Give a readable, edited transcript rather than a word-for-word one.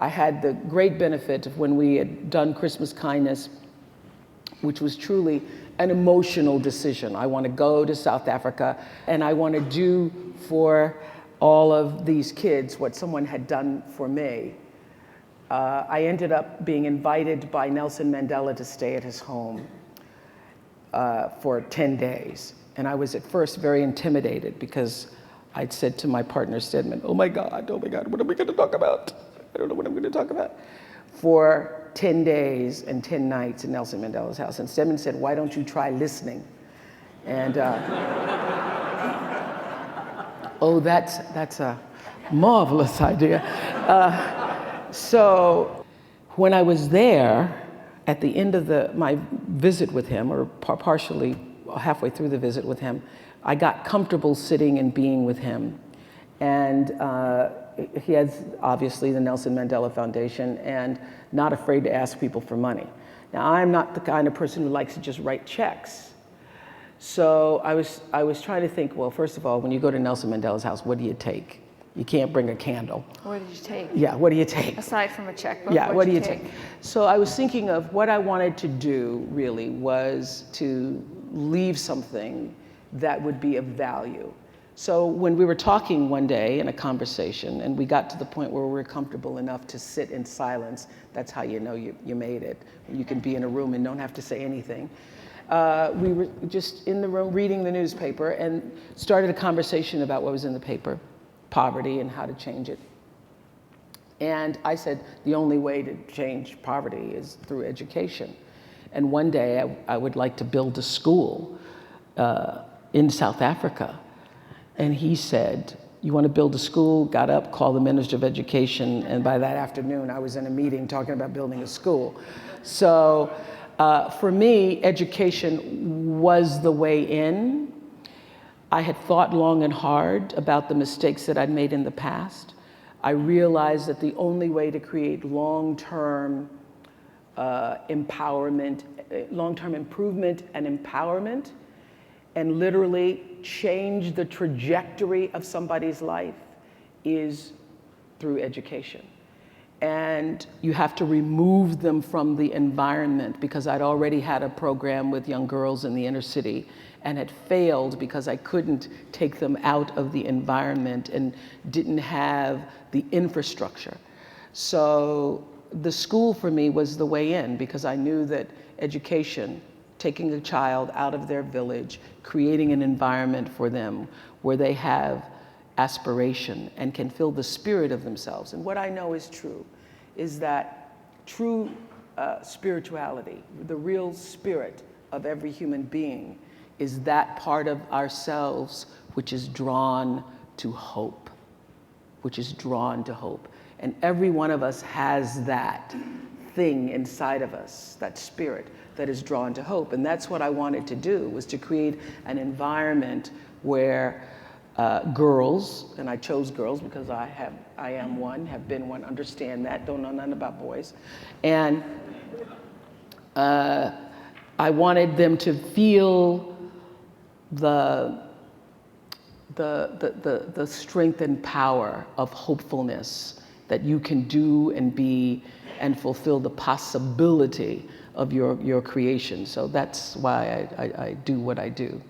I had the great benefit of when we had done Christmas Kindness, which was truly an emotional decision. I want to go to South Africa and I want to do for all of these kids what someone had done for me. I ended up being invited by Nelson Mandela to stay at his home for 10 days. And I was at first very intimidated because I'd said to my partner, Stedman, oh my God, what are we gonna talk about? I don't know what I'm gonna talk about. For 10 days and 10 nights in Nelson Mandela's house. And Stedman said, why don't you try listening? And, oh, that's a marvelous idea. So when I was there, at the end of my visit with him, or partially halfway through the visit with him, I got comfortable sitting and being with him. And he has, obviously, the Nelson Mandela Foundation, and not afraid to ask people for money. Now, I'm not the kind of person who likes to just write checks. So I was trying to think, well, first of all, when you go to Nelson Mandela's house, what do you take? You can't bring a candle. What did you take? Yeah, what do you take? Aside from a checkbook, yeah, what do you take? So I was thinking of what I wanted to do, really, was to leave something that would be of value. So when we were talking one day in a conversation, and we got to the point where we were comfortable enough to sit in silence, that's how you know you made it. You can be in a room and don't have to say anything. We were just in the room reading the newspaper and started a conversation about what was in the paper, poverty and how to change it. And I said, the only way to change poverty is through education. And one day I would like to build a school in South Africa. And he said, you want to build a school? Got up, called the Minister of Education, and by that afternoon I was in a meeting talking about building a school. So for me, education was the way in. I had thought long and hard about the mistakes that I'd made in the past. I realized that the only way to create long-term empowerment, long-term improvement and empowerment, and literally change the trajectory of somebody's life is through education. And you have to remove them from the environment, because I'd already had a program with young girls in the inner city and had failed because I couldn't take them out of the environment and didn't have the infrastructure. So the school for me was the way in, because I knew that education, taking a child out of their village, creating an environment for them where they have aspiration and can feel the spirit of themselves. And what I know is true is that true spirituality, the real spirit of every human being, is that part of ourselves which is drawn to hope, which is drawn to hope. And every one of us has that thing inside of us, that spirit that is drawn to hope. And that's what I wanted to do, was to create an environment where girls, and I chose girls because I am one, have been one, understand that, don't know nothing about boys. And I wanted them to feel the strength and power of hopefulness, that you can do and be and fulfill the possibility of your creation. So that's why I do what I do.